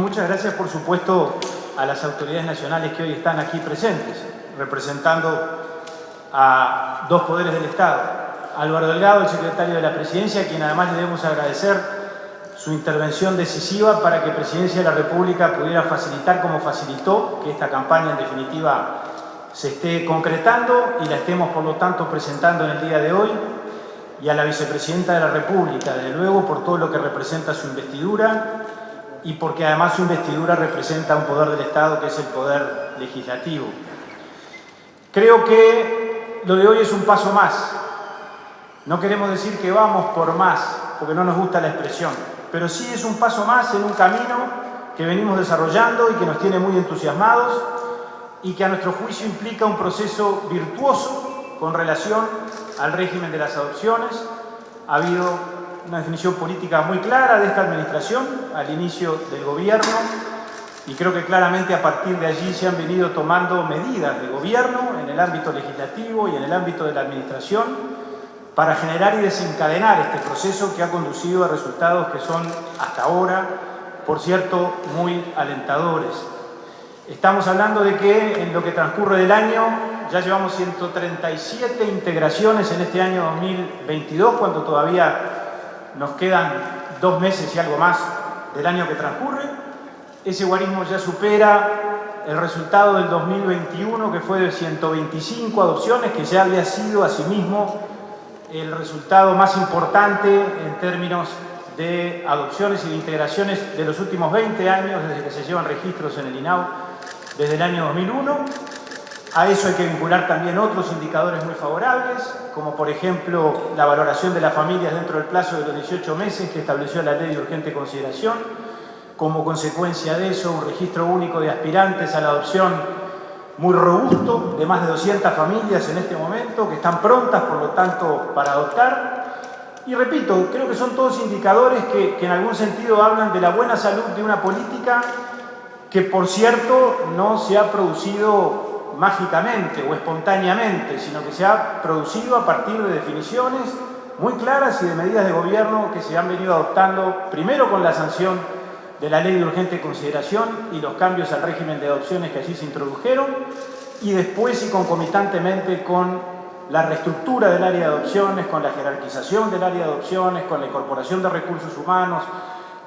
muchas gracias, por supuesto, a las autoridades nacionales que hoy están aquí presentes, representando a dos poderes del Estado. Álvaro Delgado, el secretario de la Presidencia, a quien además le debemos agradecer su intervención decisiva para que Presidencia de la República pudiera facilitar, como facilitó, que esta campaña en definitiva se esté concretando y la estemos, por lo tanto, presentando en el día de hoy. Y a la Vicepresidenta de la República, desde luego, por todo lo que representa su investidura y porque además su investidura representa un poder del Estado que es el poder legislativo. Creo que lo de hoy es un paso más. No queremos decir que vamos por más, porque no nos gusta la expresión, pero sí es un paso más en un camino que venimos desarrollando y que nos tiene muy entusiasmados y que a nuestro juicio implica un proceso virtuoso con relación al régimen de las adopciones. Ha habido una definición política muy clara de esta administración al inicio del gobierno y creo que claramente a partir de allí se han venido tomando medidas de gobierno en el ámbito legislativo y en el ámbito de la administración para generar y desencadenar este proceso que ha conducido a resultados que son hasta ahora, por cierto, muy alentadores. Estamos hablando de que en lo que transcurre del año ya llevamos 137 integraciones en este año 2022, cuando todavía nos quedan 2 meses y algo más del año que transcurre. Ese guarismo ya supera el resultado del 2021, que fue de 125 adopciones, que ya había sido asimismo el resultado más importante en términos de adopciones y de integraciones de los últimos 20 años, desde que se llevan registros en el INAU, desde el año 2001. A eso hay que vincular también otros indicadores muy favorables, como por ejemplo la valoración de las familias dentro del plazo de los 18 meses que estableció la Ley de Urgente Consideración. Como consecuencia de eso, un registro único de aspirantes a la adopción muy robusto, de más de 200 familias en este momento, que están prontas, por lo tanto, para adoptar. Y repito, creo que son todos indicadores que en algún sentido hablan de la buena salud de una política que, por cierto, no se ha producido mágicamente o espontáneamente, sino que se ha producido a partir de definiciones muy claras y de medidas de gobierno que se han venido adoptando, primero con la sanción de la Ley de Urgente Consideración y los cambios al régimen de adopciones que allí se introdujeron, y después y concomitantemente con la reestructura del área de adopciones, con la jerarquización del área de adopciones, con la incorporación de recursos humanos,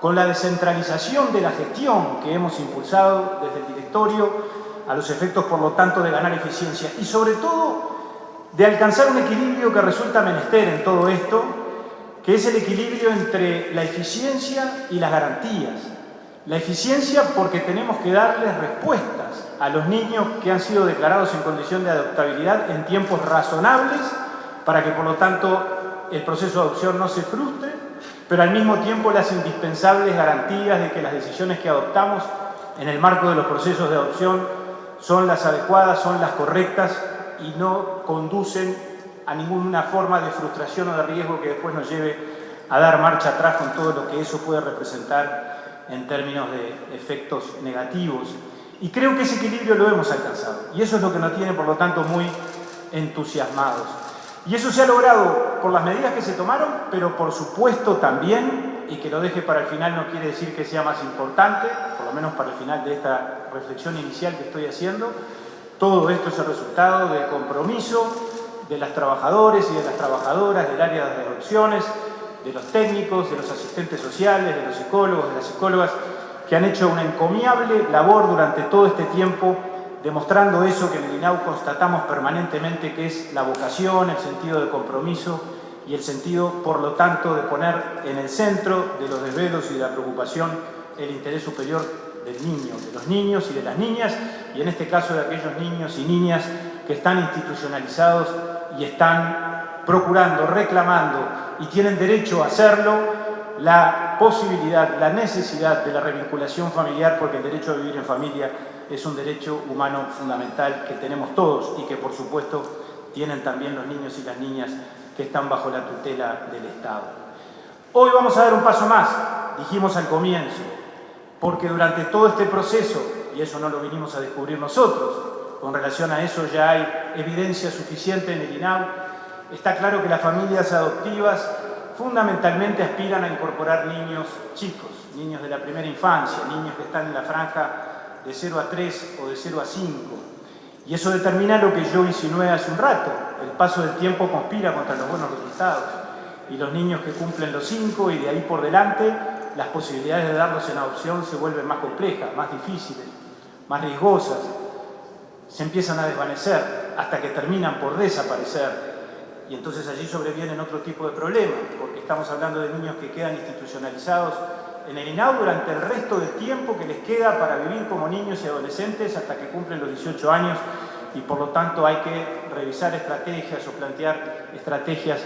con la descentralización de la gestión que hemos impulsado desde el directorio, a los efectos, por lo tanto, de ganar eficiencia y, sobre todo, de alcanzar un equilibrio que resulta menester en todo esto, que es el equilibrio entre la eficiencia y las garantías. La eficiencia porque tenemos que darles respuestas a los niños que han sido declarados en condición de adoptabilidad en tiempos razonables para que, por lo tanto, el proceso de adopción no se frustre, pero al mismo tiempo las indispensables garantías de que las decisiones que adoptamos en el marco de los procesos de adopción son las adecuadas, son las correctas y no conducen a ninguna forma de frustración o de riesgo que después nos lleve a dar marcha atrás con todo lo que eso puede representar en términos de efectos negativos. Y creo que ese equilibrio lo hemos alcanzado y eso es lo que nos tiene, por lo tanto, muy entusiasmados. Y eso se ha logrado por las medidas que se tomaron, pero por supuesto también, y que lo deje para el final no quiere decir que sea más importante, por lo menos para el final de esta reflexión inicial que estoy haciendo, todo esto es el resultado del compromiso de las trabajadoras y de las trabajadoras del área de adopciones, de los técnicos, de los asistentes sociales, de los psicólogos, de las psicólogas, que han hecho una encomiable labor durante todo este tiempo, demostrando eso que en el INAU constatamos permanentemente, que es la vocación, el sentido de compromiso y el sentido, por lo tanto, de poner en el centro de los desvelos y de la preocupación el interés superior del niño, de los niños y de las niñas, y en este caso de aquellos niños y niñas que están institucionalizados y están procurando, reclamando y tienen derecho a hacerlo, la posibilidad, la necesidad de la revinculación familiar, porque el derecho a vivir en familia es un derecho humano fundamental que tenemos todos y que, por supuesto, tienen también los niños y las niñas que están bajo la tutela del Estado. Hoy vamos a dar un paso más, dijimos al comienzo, porque durante todo este proceso, y eso no lo vinimos a descubrir nosotros, con relación a eso ya hay evidencia suficiente en el INAU, está claro que las familias adoptivas fundamentalmente aspiran a incorporar niños chicos, niños de la primera infancia, niños que están en la franja de 0 a 3 o de 0 a 5. Y eso determina lo que yo insinué hace un rato. El paso del tiempo conspira contra los buenos resultados. Y los niños que cumplen los 5 y de ahí por delante, las posibilidades de darlos en adopción se vuelven más complejas, más difíciles, más riesgosas. Se empiezan a desvanecer hasta que terminan por desaparecer. Y entonces allí sobrevienen otro tipo de problemas, porque estamos hablando de niños que quedan institucionalizados en el INAU durante el resto del tiempo que les queda para vivir como niños y adolescentes hasta que cumplen los 18 años y por lo tanto hay que revisar estrategias o plantear estrategias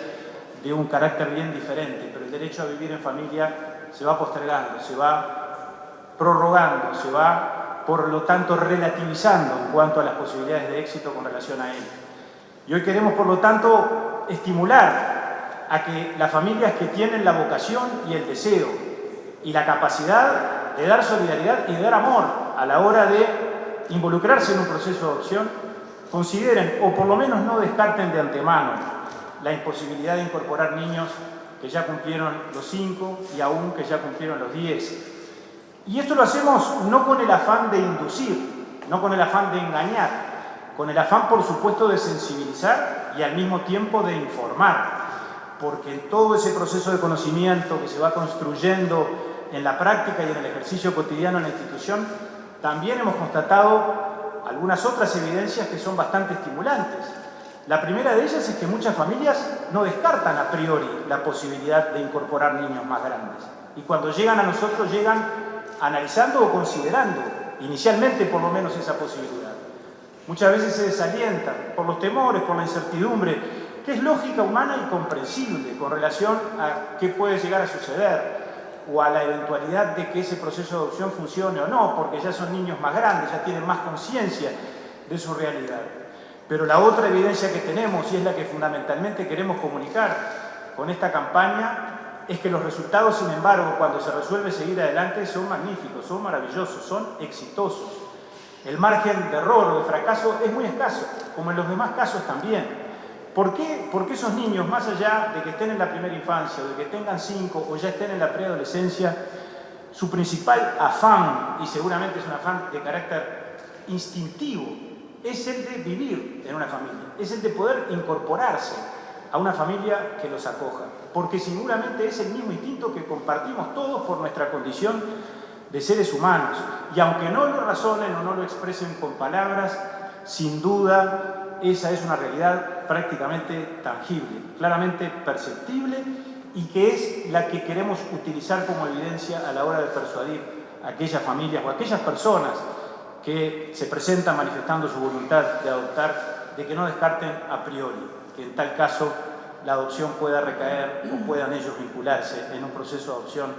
de un carácter bien diferente, pero el derecho a vivir en familia se va postergando, se va prorrogando, se va por lo tanto relativizando en cuanto a las posibilidades de éxito con relación a él. Y hoy queremos por lo tanto estimular a que las familias que tienen la vocación y el deseo y la capacidad de dar solidaridad y de dar amor a la hora de involucrarse en un proceso de adopción, consideren, o por lo menos no descarten de antemano, la imposibilidad de incorporar niños que ya cumplieron los 5 y aún que ya cumplieron los 10. Y esto lo hacemos no con el afán de inducir, no con el afán de engañar, con el afán, por supuesto, de sensibilizar y al mismo tiempo de informar, porque en todo ese proceso de conocimiento que se va construyendo en la práctica y en el ejercicio cotidiano en la institución, también hemos constatado algunas otras evidencias que son bastante estimulantes. La primera de ellas es que muchas familias no descartan a priori la posibilidad de incorporar niños más grandes. Y cuando llegan a nosotros, llegan analizando o considerando, inicialmente por lo menos, esa posibilidad. Muchas veces se desalientan por los temores, por la incertidumbre, que es lógica, humana y comprensible con relación a qué puede llegar a suceder o a la eventualidad de que ese proceso de adopción funcione o no, porque ya son niños más grandes, ya tienen más conciencia de su realidad. Pero la otra evidencia que tenemos, y es la que fundamentalmente queremos comunicar con esta campaña, es que los resultados, sin embargo, cuando se resuelve seguir adelante, son magníficos, son maravillosos, son exitosos. El margen de error o de fracaso es muy escaso, como en los demás casos también. ¿Por qué? Porque esos niños, más allá de que estén en la primera infancia, o de que tengan 5 o ya estén en la preadolescencia, su principal afán, y seguramente es un afán de carácter instintivo, es el de vivir en una familia, es el de poder incorporarse a una familia que los acoja, porque seguramente es el mismo instinto que compartimos todos por nuestra condición de seres humanos. Y aunque no lo razonen o no lo expresen con palabras, sin duda esa es una realidad prácticamente tangible, claramente perceptible y que es la que queremos utilizar como evidencia a la hora de persuadir a aquellas familias o a aquellas personas que se presentan manifestando su voluntad de adoptar, de que no descarten a priori que en tal caso la adopción pueda recaer o puedan ellos vincularse en un proceso de adopción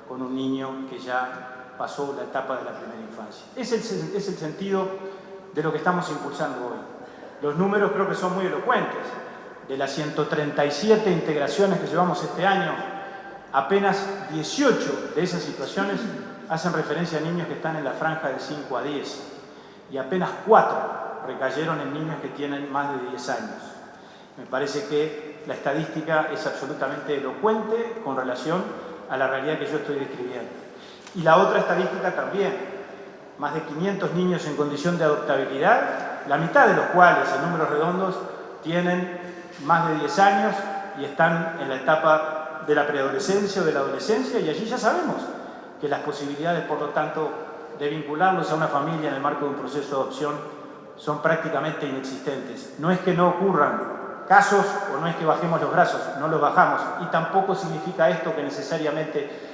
con un niño que ya pasó la etapa de la primera infancia. Es el sentido de lo que estamos impulsando hoy. Los números creo que son muy elocuentes. De las 137 integraciones que llevamos este año, apenas 18 de esas situaciones hacen referencia a niños que están en la franja de 5 a 10 y apenas 4 recayeron en niños que tienen más de 10 años. Me parece que la estadística es absolutamente elocuente con relación a la realidad que yo estoy describiendo. Y la otra estadística también. Más de 500 niños en condición de adoptabilidad, la mitad de los cuales, en números redondos, tienen más de 10 años y están en la etapa de la preadolescencia o de la adolescencia, y allí ya sabemos que las posibilidades, por lo tanto, de vincularlos a una familia en el marco de un proceso de adopción son prácticamente inexistentes. No es que no ocurran casos o no es que bajemos los brazos, no los bajamos, y tampoco significa esto que necesariamente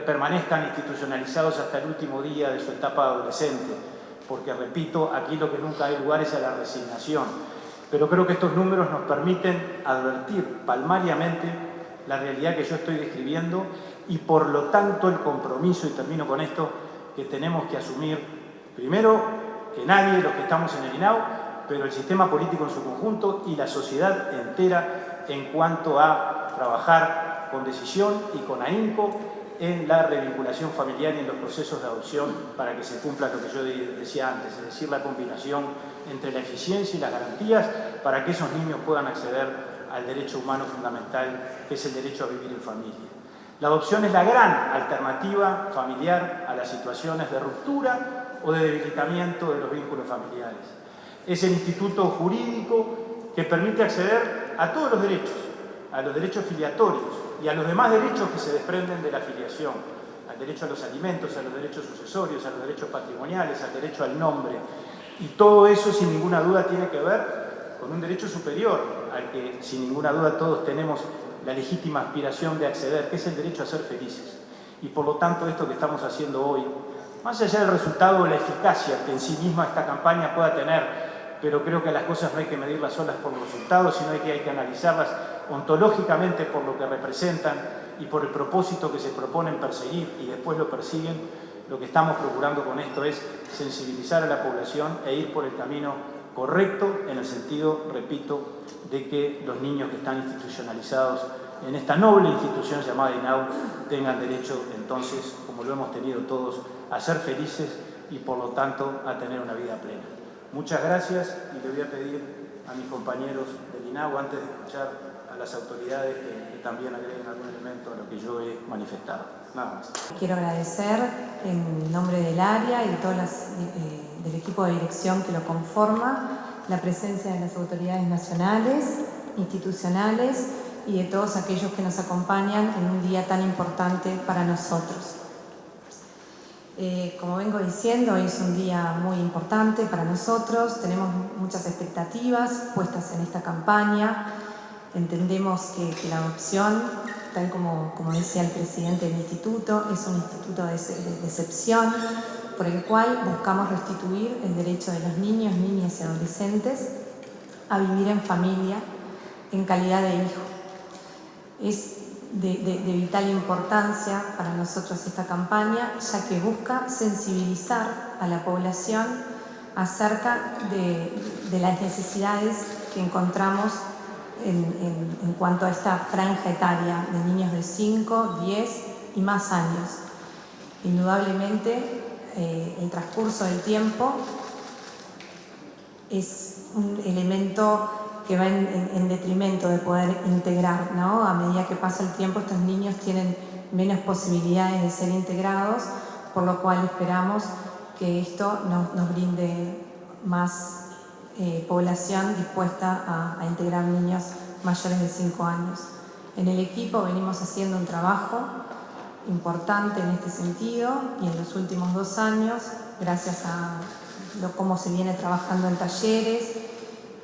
permanezcan institucionalizados hasta el último día de su etapa adolescente, porque, repito, aquí lo que nunca hay lugar es a la resignación. Pero creo que estos números nos permiten advertir palmariamente la realidad que yo estoy describiendo y, por lo tanto, el compromiso, y termino con esto, que tenemos que asumir, primero, que nadie, los que estamos en el INAU, pero el sistema político en su conjunto y la sociedad entera en cuanto a trabajar con decisión y con ahínco en la revinculación familiar y en los procesos de adopción para que se cumpla lo que yo decía antes, es decir, la combinación entre la eficiencia y las garantías para que esos niños puedan acceder al derecho humano fundamental, que es el derecho a vivir en familia. La adopción es la gran alternativa familiar a las situaciones de ruptura o de debilitamiento de los vínculos familiares. Es el instituto jurídico que permite acceder a todos los derechos filiatorios y a los demás derechos que se desprenden de la filiación, al derecho a los alimentos, a los derechos sucesorios, a los derechos patrimoniales, al derecho al nombre. Y todo eso, sin ninguna duda, tiene que ver con un derecho superior, al que, sin ninguna duda, todos tenemos la legítima aspiración de acceder, que es el derecho a ser felices. Y por lo tanto, esto que estamos haciendo hoy, más allá del resultado o la eficacia que en sí misma esta campaña pueda tener, pero creo que las cosas no hay que medirlas solas por los resultados, sino que hay que analizarlas ontológicamente por lo que representan y por el propósito que se proponen perseguir y después lo persiguen. Lo que estamos procurando con esto es sensibilizar a la población e ir por el camino correcto en el sentido, repito, de que los niños que están institucionalizados en esta noble institución llamada INAU tengan derecho entonces, como lo hemos tenido todos, a ser felices y por lo tanto a tener una vida plena. Muchas gracias y le voy a pedir a mis compañeros del INAU, antes de escuchar a las autoridades, que también agreguen algún elemento a lo que yo he manifestado. Nada más. Quiero agradecer en nombre del área y de todas del equipo de dirección que lo conforma la presencia de las autoridades nacionales, institucionales y de todos aquellos que nos acompañan en un día tan importante para nosotros. Como vengo diciendo, hoy es un día muy importante para nosotros, tenemos muchas expectativas puestas en esta campaña, entendemos que la adopción, tal como decía el presidente del instituto, es un instituto de excepción por el cual buscamos restituir el derecho de los niños, niñas y adolescentes a vivir en familia, en calidad de hijo. Es de vital importancia para nosotros esta campaña, ya que busca sensibilizar a la población acerca de las necesidades que encontramos en cuanto a esta franja etaria de niños de 5, 10 y más años. Indudablemente, el transcurso del tiempo es un elemento que va en detrimento de poder integrar, ¿no? A medida que pasa el tiempo, estos niños tienen menos posibilidades de ser integrados, por lo cual esperamos que esto nos brinde más población dispuesta a integrar niños mayores de 5 años. En el equipo venimos haciendo un trabajo importante en este sentido y en los últimos 2 años, gracias a cómo se viene trabajando en talleres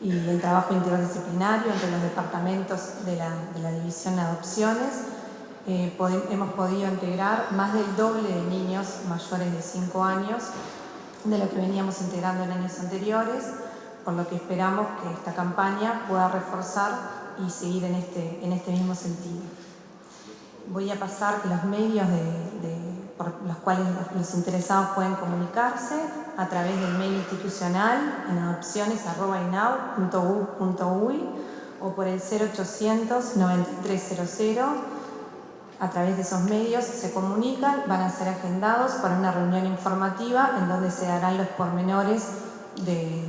y el trabajo interdisciplinario entre los departamentos de la División de Adopciones, hemos podido integrar más del doble de niños mayores de 5 años de lo que veníamos integrando en años anteriores, por lo que esperamos que esta campaña pueda reforzar y seguir en este mismo sentido. Voy a pasar los medios por los cuales los interesados pueden comunicarse a través del mail institucional en adopciones@inau.gov.uy o por el 0800 9300. A través de esos medios se comunican, van a ser agendados para una reunión informativa en donde se darán los pormenores de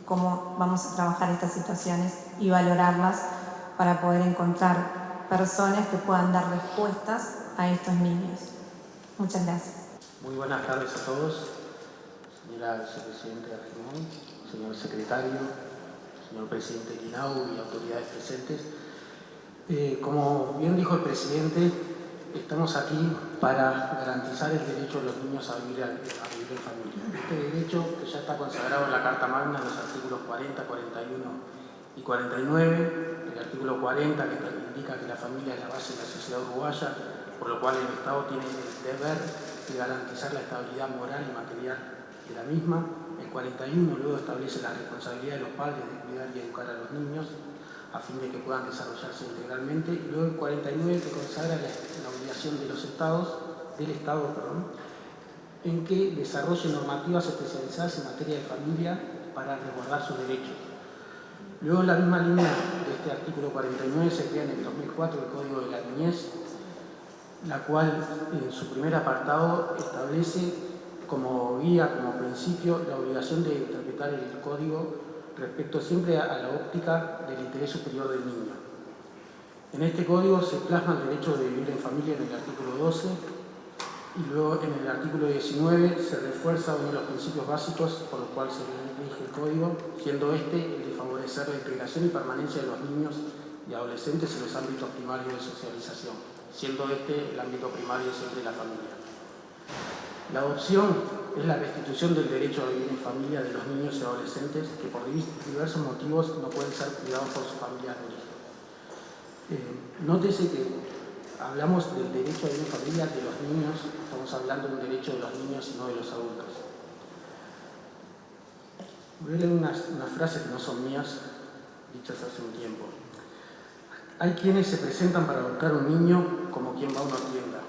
cómo vamos a trabajar estas situaciones y valorarlas para poder encontrar personas que puedan dar respuestas a estos niños. Muchas gracias. Muy buenas tardes a todos, señora vicepresidenta Argemón, señor secretario, señor presidente del INAU y autoridades presentes. Como bien dijo el presidente, estamos aquí para garantizar el derecho de los niños a vivir en familia. Este derecho, que ya está consagrado en la Carta Magna en los artículos 40, 41 y 49, el artículo 40 que indica que la familia es la base de la sociedad uruguaya, por lo cual el Estado tiene el deber de garantizar la estabilidad moral y material de la misma. El 41 luego establece la responsabilidad de los padres de cuidar y educar a los niños a fin de que puedan desarrollarse integralmente, y luego el 49 que consagra la obligación de los estados, del Estado, en que desarrolle normativas especializadas en materia de familia para resguardar sus derechos. Luego, en la misma línea de este artículo 49 se crea en el 2004 el Código de la Niñez, la cual en su primer apartado establece como guía, como principio, la obligación de interpretar el código respecto siempre a la óptica del interés superior del niño. En este código se plasma el derecho de vivir en familia en el artículo 12 y luego en el artículo 19 se refuerza uno de los principios básicos por los cuales se rige el código, siendo este el de favorecer la integración y permanencia de los niños y adolescentes en los ámbitos primarios de socialización, siendo este el ámbito primario siempre la familia. La adopción es la restitución del derecho a vivir en familia de los niños y adolescentes que por diversos motivos no pueden ser cuidados por su familia de origen. Nótese que hablamos del derecho a vivir en familia de los niños, estamos hablando de un derecho de los niños y no de los adultos. Voy a leer unas frases que no son mías, dichas hace un tiempo. Hay quienes se presentan para adoptar un niño como quien va a una tienda.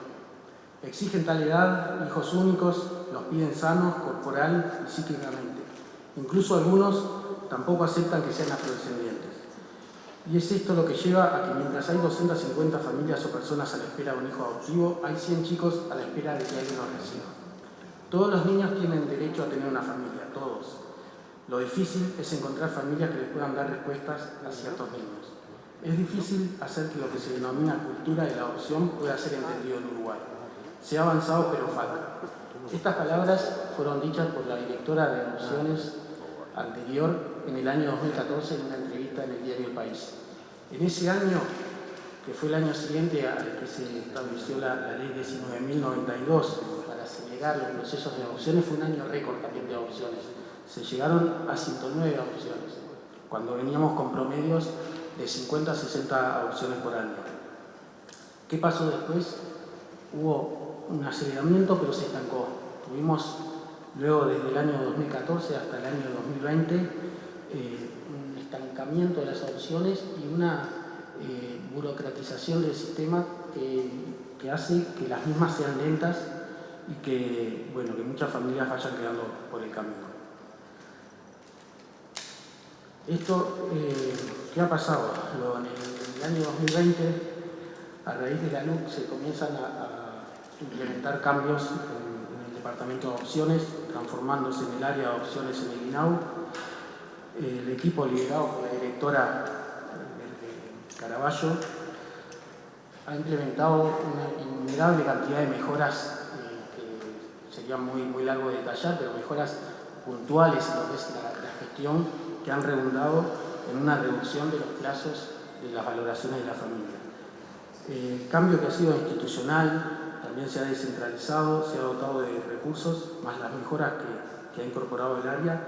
Exigen tal edad, hijos únicos, los piden sanos, corporal y psíquicamente. Incluso algunos tampoco aceptan que sean afrodescendientes. Y es esto lo que lleva a que mientras hay 250 familias o personas a la espera de un hijo adoptivo, hay 100 chicos a la espera de que alguien los reciba. Todos los niños tienen derecho a tener una familia, todos. Lo difícil es encontrar familias que les puedan dar respuestas a ciertos niños. Es difícil hacer que lo que se denomina cultura de la adopción pueda ser entendido en Uruguay. Se ha avanzado, pero falta. Estas palabras fueron dichas por la directora de adopciones anterior en el año 2014 en una entrevista en el diario El País. En ese año, que fue el año siguiente al que se estableció la ley 19.092 para acelerar los procesos de adopciones, fue un año récord también de adopciones. Se llegaron a 109 adopciones, cuando veníamos con promedios de 50 a 60 adopciones por año. ¿Qué pasó después? Hubo un aceleramiento, pero se estancó. Tuvimos luego desde el año 2014 hasta el año 2020 un estancamiento de las adopciones y una burocratización del sistema que hace que las mismas sean lentas y que muchas familias vayan quedando por el camino. Esto, ¿qué ha pasado? En el año 2020, a raíz de la LUC, se comienzan a implementar cambios en el Departamento de Adopciones, transformándose en el área de adopciones en el INAU. El equipo liderado por la directora Caraballo ha implementado una innumerable cantidad de mejoras que sería muy largo de detallar, pero mejoras puntuales en lo que es la gestión, que han redundado en una reducción de los plazos de las valoraciones de la familia. El cambio que ha sido institucional también se ha descentralizado, se ha dotado de recursos, más las mejoras que ha incorporado el área,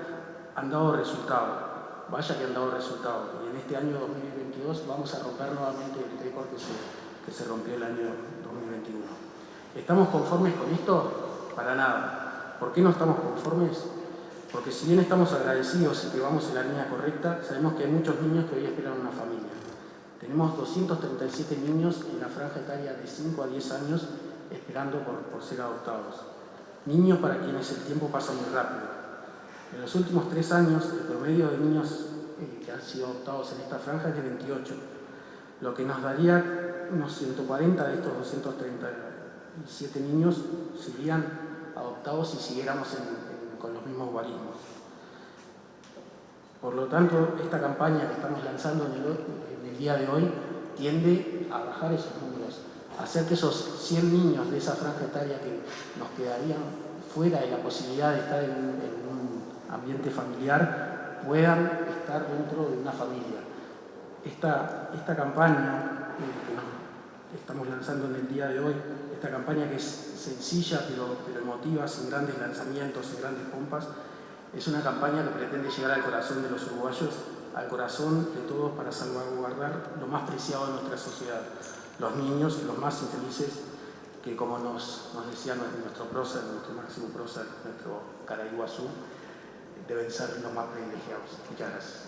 han dado resultado. Vaya que han dado resultado. Y en este año 2022 vamos a romper nuevamente el récord que se rompió el año 2021. ¿Estamos conformes con esto? Para nada. ¿Por qué no estamos conformes? Porque si bien estamos agradecidos y que vamos en la línea correcta, sabemos que hay muchos niños que hoy esperan una familia. Tenemos 237 niños en la franja etaria de 5 a 10 años esperando por ser adoptados. Niños para quienes el tiempo pasa muy rápido. En los últimos 3 años, el promedio de niños que han sido adoptados en esta franja es de 28, lo que nos daría unos 140 de estos 237 niños serían adoptados si siguiéramos con los mismos guarismos. Por lo tanto, esta campaña que estamos lanzando en el día de hoy tiende a bajar esos números, a hacer que esos 100 niños de esa franja etaria que nos quedarían fuera de la posibilidad de estar en un ambiente familiar puedan estar dentro de una familia. Esta campaña que estamos lanzando en el día de hoy, esta campaña que es sencilla pero emotiva, sin grandes lanzamientos, sin grandes pompas, es una campaña que pretende llegar al corazón de los uruguayos, al corazón de todos para salvaguardar lo más preciado de nuestra sociedad, los niños, los más infelices, que como nos decía nuestro prócer, nuestro máximo prócer, nuestro Caraiguazú, deben ser los más privilegiados. Muchas gracias.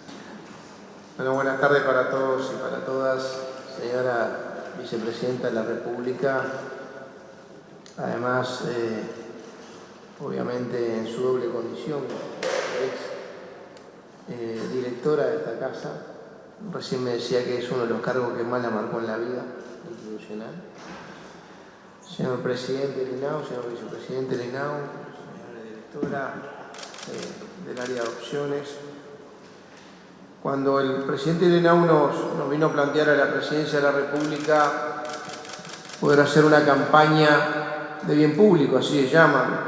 Bueno, buenas tardes para todos y para todas, señora Vicepresidenta de la República. Además, obviamente en su doble condición, ex directora de esta casa, recién me decía que es uno de los cargos que más la marcó en la vida institucional. Señor Presidente del INAU, señor Vicepresidente del INAU, señora Directora del área de adopciones, Cuando el presidente Irenau nos vino a plantear a la Presidencia de la República poder hacer una campaña de bien público, así se llaman,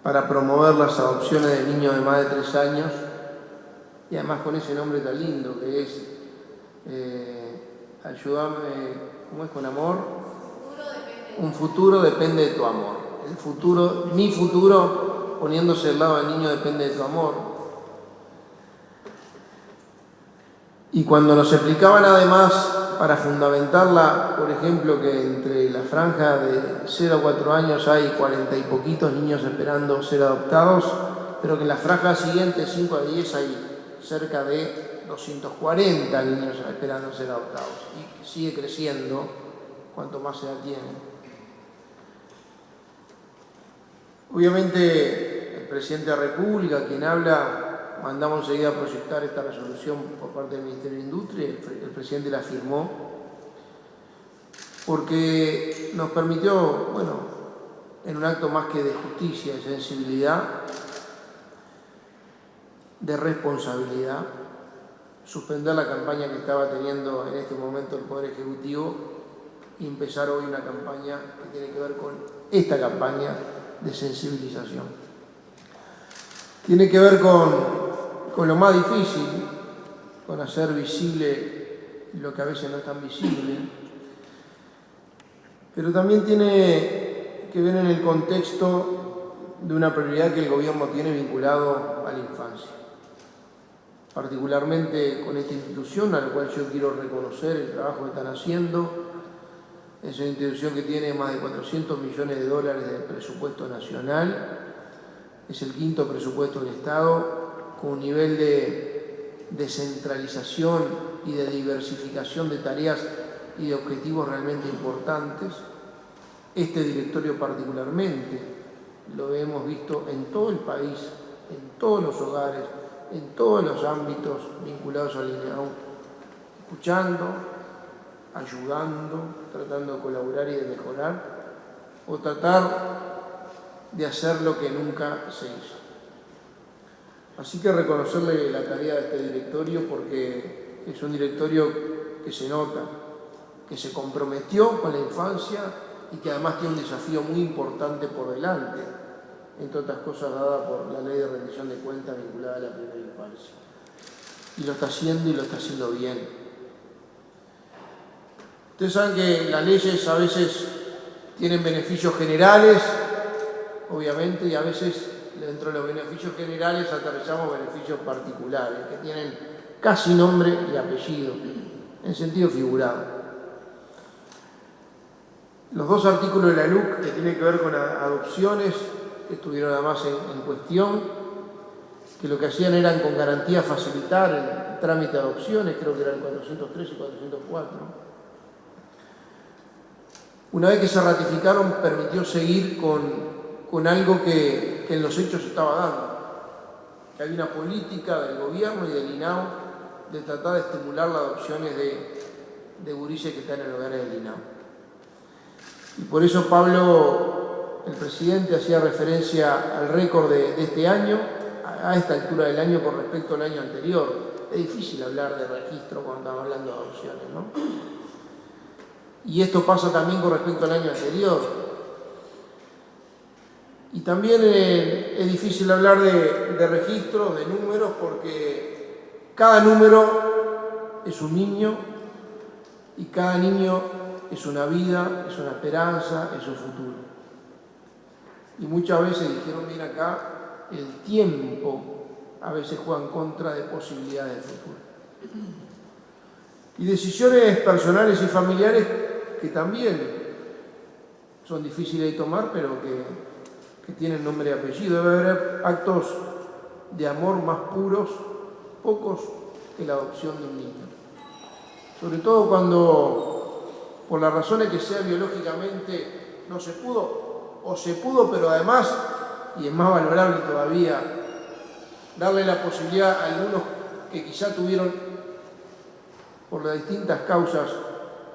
para promover las adopciones de niños de más de 3 años, y además con ese nombre tan lindo que es ayúdame, ¿cómo es? Con amor. Un futuro depende de tu amor. El futuro, mi futuro, poniéndose al lado del niño, depende de tu amor. Y cuando nos explicaban además, para fundamentarla, por ejemplo, que entre la franja de 0 a 4 años hay 40 y poquitos niños esperando ser adoptados, pero que en la franja siguiente, 5 a 10, hay cerca de 240 niños esperando ser adoptados. Y sigue creciendo cuanto más edad tienen. Obviamente, el presidente de la República, quien habla, mandamos enseguida a proyectar esta resolución por parte del Ministerio de Industria, el presidente la firmó, porque nos permitió, bueno, en un acto más que de justicia, de sensibilidad, de responsabilidad, suspender la campaña que estaba teniendo en este momento el Poder Ejecutivo y empezar hoy una campaña que tiene que ver con esta campaña de sensibilización. Tiene que ver con lo más difícil, con hacer visible lo que a veces no es tan visible, pero también tiene que ver en el contexto de una prioridad que el gobierno tiene vinculado a la infancia. Particularmente con esta institución, a la cual yo quiero reconocer el trabajo que están haciendo. Es una institución que tiene más de 400 millones de dólares de presupuesto nacional. Es el 5º presupuesto del Estado, con un nivel de descentralización y de diversificación de tareas y de objetivos realmente importantes. Este directorio particularmente lo hemos visto en todo el país, en todos los hogares, en todos los ámbitos vinculados al INEAU, escuchando, ayudando, tratando de colaborar y de mejorar, o tratar de hacer lo que nunca se hizo. Así que reconocerle la tarea de este directorio, porque es un directorio que se nota, que se comprometió con la infancia y que además tiene un desafío muy importante por delante, entre otras cosas dada por la ley de rendición de cuentas vinculada a la primera infancia. Y lo está haciendo, y lo está haciendo bien. Ustedes saben que las leyes a veces tienen beneficios generales, obviamente, y a veces dentro de los beneficios generales aterrizamos beneficios particulares, que tienen casi nombre y apellido, en sentido figurado. Los 2 artículos de la LUC que tienen que ver con adopciones, que estuvieron además en cuestión, que lo que hacían eran con garantía facilitar el trámite de adopciones, creo que eran 403 y 404. Una vez que se ratificaron, permitió seguir con algo que en los hechos estaba dando, que hay una política del gobierno y del INAU de tratar de estimular las adopciones de gurises que están en hogares del INAU. Y por eso Pablo, el presidente, hacía referencia al récord de este año, a esta altura del año con respecto al año anterior. Es difícil hablar de registro cuando estamos hablando de adopciones, ¿no? Y esto pasa también con respecto al año anterior. Y también es difícil hablar de registros, de números, porque cada número es un niño y cada niño es una vida, es una esperanza, es un futuro. Y muchas veces, dijeron bien acá, el tiempo a veces juega en contra de posibilidades de futuro. Y decisiones personales y familiares que también son difíciles de tomar, pero que tienen nombre y apellido. Debe haber actos de amor más puros, pocos, que la adopción de un niño. Sobre todo cuando, por las razones que sea biológicamente, no se pudo, o se pudo, pero además, y es más valorable todavía, darle la posibilidad a algunos que quizá tuvieron, por las distintas causas,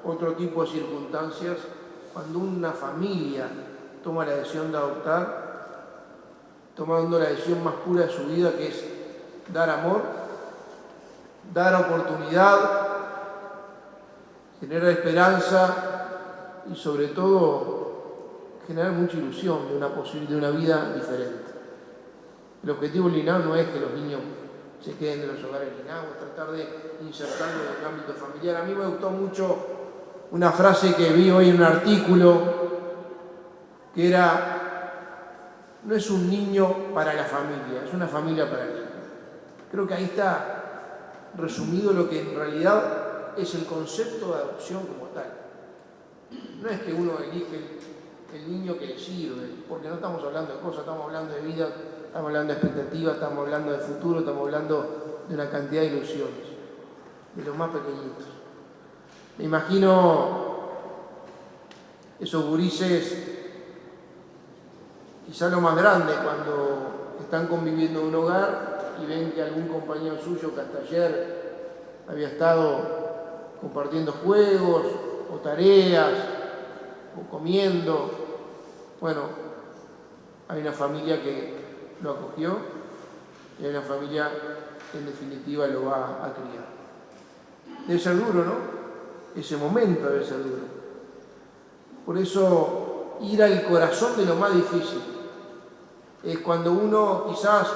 otro tipo de circunstancias, cuando una familia toma la decisión de adoptar, tomando la decisión más pura de su vida, que es dar amor, dar oportunidad, generar esperanza y sobre todo generar mucha ilusión de una vida diferente. El objetivo del INAU no es que los niños se queden en los hogares del INAU, es tratar de insertarlo en el ámbito familiar. A mí me gustó mucho una frase que vi hoy en un artículo que era: no es un niño para la familia, es una familia para el niño. Creo que ahí está resumido lo que en realidad es el concepto de adopción como tal. No es que uno elige el niño que le sirve, porque no estamos hablando de cosas, estamos hablando de vida, estamos hablando de expectativas, estamos hablando de futuro, estamos hablando de una cantidad de ilusiones, de los más pequeñitos. Me imagino esos gurises, quizá lo más grande, cuando están conviviendo en un hogar y ven que algún compañero suyo que hasta ayer había estado compartiendo juegos o tareas o comiendo, bueno, hay una familia que lo acogió y hay una familia que en definitiva lo va a criar. Debe ser duro, ¿no? Ese momento debe ser duro. Por eso, ir al corazón de lo más difícil es cuando uno, quizás,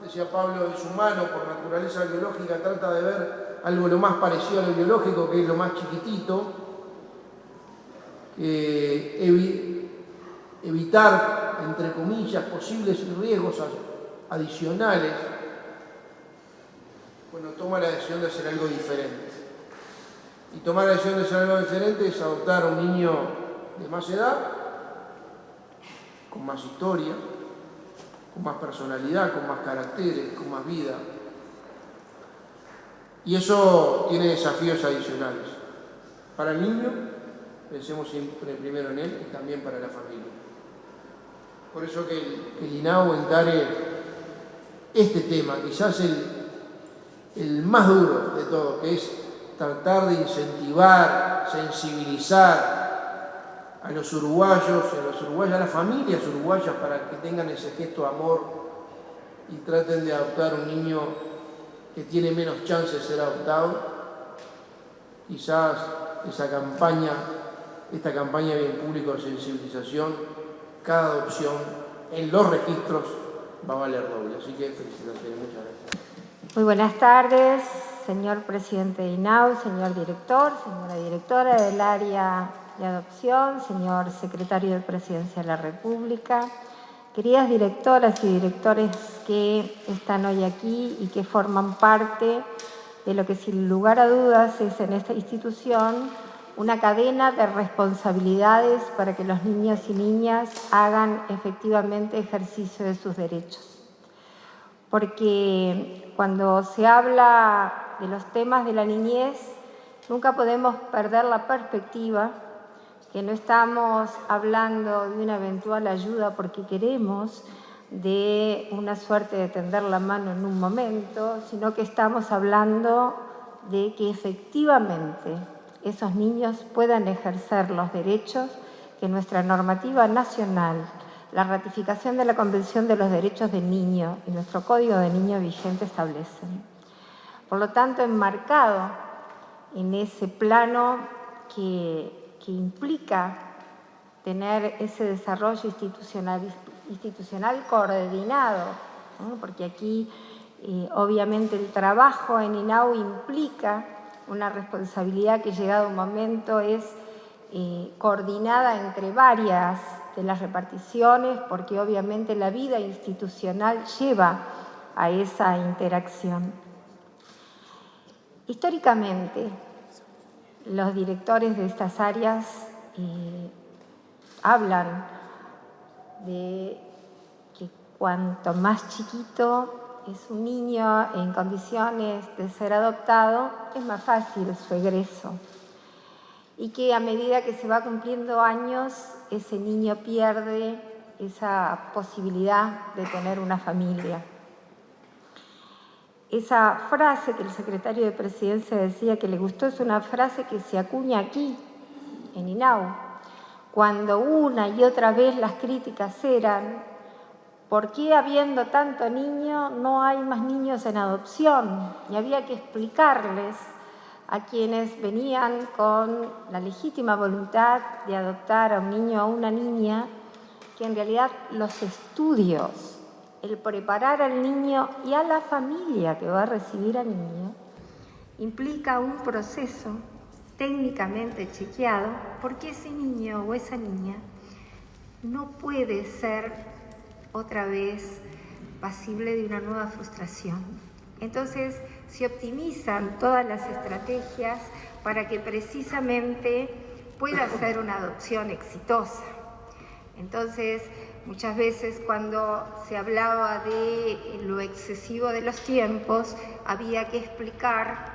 decía Pablo, es humano por naturaleza biológica, trata de ver algo lo más parecido a lo biológico, que es lo más chiquitito, evitar, entre comillas, posibles riesgos adicionales. Bueno, toma la decisión de hacer algo diferente. Y tomar la decisión de hacer algo diferente es adoptar a un niño de más edad, con más historia, con más personalidad, con más caracteres, con más vida. Y eso tiene desafíos adicionales. Para el niño, pensemos siempre primero en él y también para la familia. Por eso que el INAU encare este tema, quizás el más duro de todo, que es tratar de incentivar, sensibilizar a los uruguayos, a las familias uruguayas, para que tengan ese gesto de amor y traten de adoptar un niño que tiene menos chance de ser adoptado. Quizás esta campaña bien pública de sensibilización, cada adopción en los registros va a valer doble. Así que felicitaciones, muchas gracias. Muy buenas tardes, señor presidente de INAU, señor director, señora directora del área de adopción, señor secretario de Presidencia de la República, queridas directoras y directores que están hoy aquí y que forman parte de lo que sin lugar a dudas es en esta institución una cadena de responsabilidades para que los niños y niñas hagan efectivamente ejercicio de sus derechos. Porque cuando se habla de los temas de la niñez, nunca podemos perder la perspectiva que no estamos hablando de una eventual ayuda porque queremos, de una suerte de tender la mano en un momento, sino que estamos hablando de que efectivamente esos niños puedan ejercer los derechos que nuestra normativa nacional, la ratificación de la Convención de los Derechos del Niño y nuestro Código de Niño vigente establecen. Por lo tanto, enmarcado en ese plano que implica tener ese desarrollo institucional coordinado, ¿no? Porque aquí obviamente el trabajo en INAU implica una responsabilidad que llegado un momento es coordinada entre varias de las reparticiones, porque obviamente la vida institucional lleva a esa interacción. Históricamente, los directores de estas áreas hablan de que cuanto más chiquito es un niño en condiciones de ser adoptado, es más fácil su egreso. Y que a medida que se va cumpliendo años, ese niño pierde esa posibilidad de tener una familia. Esa frase que el secretario de Presidencia decía que le gustó es una frase que se acuña aquí, en INAU, cuando una y otra vez las críticas eran ¿por qué habiendo tanto niño no hay más niños en adopción? Y había que explicarles a quienes venían con la legítima voluntad de adoptar a un niño o a una niña, que en realidad los estudios, el preparar al niño y a la familia que va a recibir al niño, implica un proceso técnicamente chequeado, porque ese niño o esa niña no puede ser otra vez pasible de una nueva frustración. Entonces se optimizan todas las estrategias para que precisamente pueda ser una adopción exitosa. Entonces, muchas veces cuando se hablaba de lo excesivo de los tiempos, había que explicar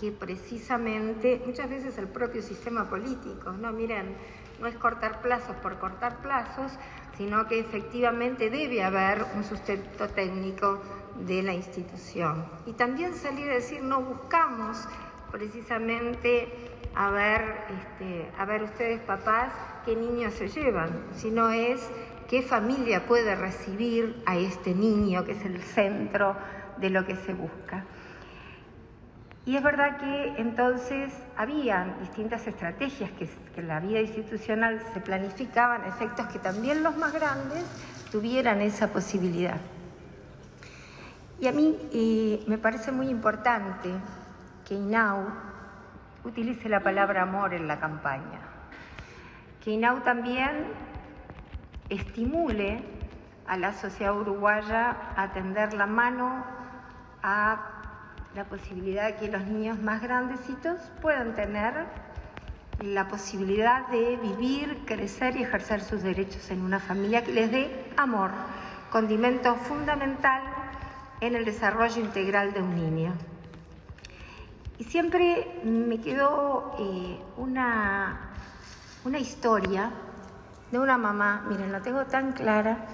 que precisamente, muchas veces el propio sistema político, no, miren, no es cortar plazos por cortar plazos, sino que efectivamente debe haber un sustento técnico de la institución. Y también salir a decir, no buscamos precisamente a ver ustedes papás qué niños se llevan, sino es qué familia puede recibir a este niño, que es el centro de lo que se busca. Y es verdad que entonces había distintas estrategias que en la vida institucional se planificaban a efectos que también los más grandes tuvieran esa posibilidad. Y a mí me parece muy importante que INAU utilice la palabra amor en la campaña, que INAU también estimule a la sociedad uruguaya a tender la mano a la posibilidad de que los niños más grandecitos puedan tener la posibilidad de vivir, crecer y ejercer sus derechos en una familia que les dé amor, condimento fundamental en el desarrollo integral de un niño. Y siempre me quedó una historia de una mamá, miren, la tengo tan clara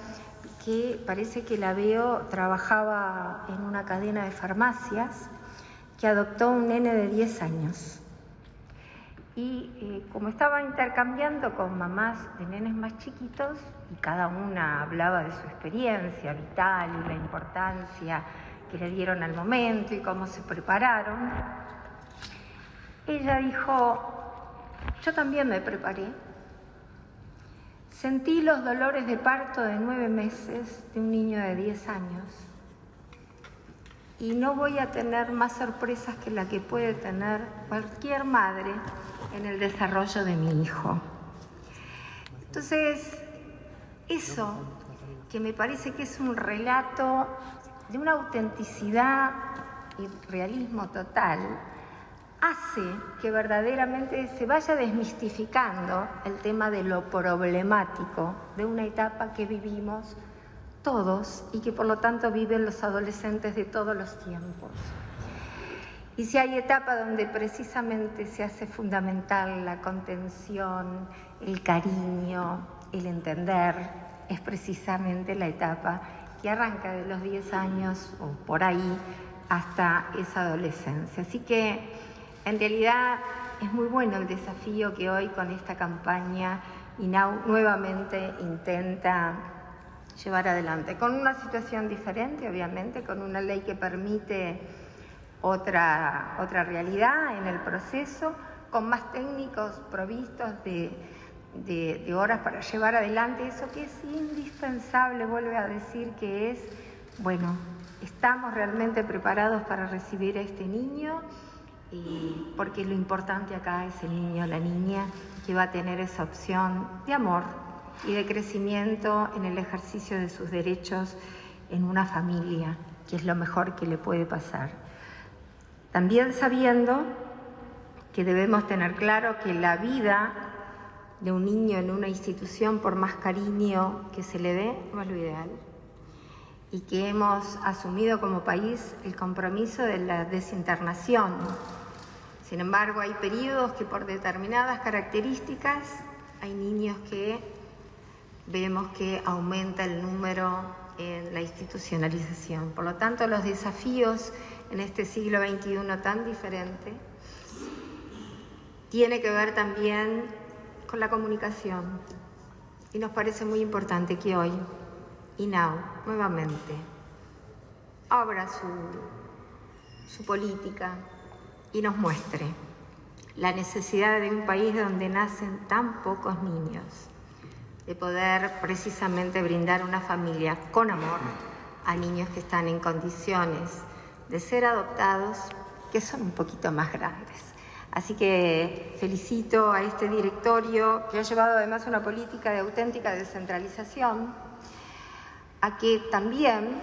que parece que la veo, trabajaba en una cadena de farmacias, que adoptó un nene de 10 años. Y como estaba intercambiando con mamás de nenes más chiquitos, y cada una hablaba de su experiencia vital y la importancia que le dieron al momento y cómo se prepararon, ella dijo, yo también me preparé. Sentí los dolores de parto de 9 meses de un niño de 10 años y no voy a tener más sorpresas que la que puede tener cualquier madre en el desarrollo de mi hijo. Entonces, eso que me parece que es un relato de una autenticidad y realismo total, hace que verdaderamente se vaya desmistificando el tema de lo problemático de una etapa que vivimos todos y que por lo tanto viven los adolescentes de todos los tiempos. Y si hay etapa donde precisamente se hace fundamental la contención, el cariño, el entender, es precisamente la etapa que arranca de los 10 años o por ahí hasta esa adolescencia. Así que en realidad es muy bueno el desafío que hoy con esta campaña INAU nuevamente intenta llevar adelante, con una situación diferente, obviamente, con una ley que permite otra realidad en el proceso, con más técnicos provistos de horas para llevar adelante eso que es indispensable, vuelve a decir que es, bueno, estamos realmente preparados para recibir a este niño, y porque lo importante acá es el niño o la niña que va a tener esa opción de amor y de crecimiento en el ejercicio de sus derechos en una familia, que es lo mejor que le puede pasar. También sabiendo que debemos tener claro que la vida de un niño en una institución, por más cariño que se le dé, no es lo ideal. Y que hemos asumido como país el compromiso de la desinternación. Sin embargo, hay periodos que por determinadas características hay niños que vemos que aumenta el número en la institucionalización. Por lo tanto, los desafíos en este siglo XXI tan diferente tiene que ver también con la comunicación. Y nos parece muy importante que hoy INAU nuevamente abra su política y nos muestre la necesidad de un país donde nacen tan pocos niños, de poder precisamente brindar una familia con amor a niños que están en condiciones de ser adoptados, que son un poquito más grandes. Así que felicito a este directorio que ha llevado además una política de auténtica descentralización, a que también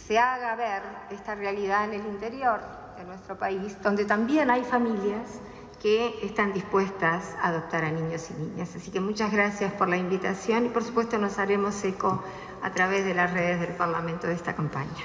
se haga ver esta realidad en el interior de nuestro país, donde también hay familias que están dispuestas a adoptar a niños y niñas. Así que muchas gracias por la invitación y por supuesto nos haremos eco a través de las redes del Parlamento de esta campaña.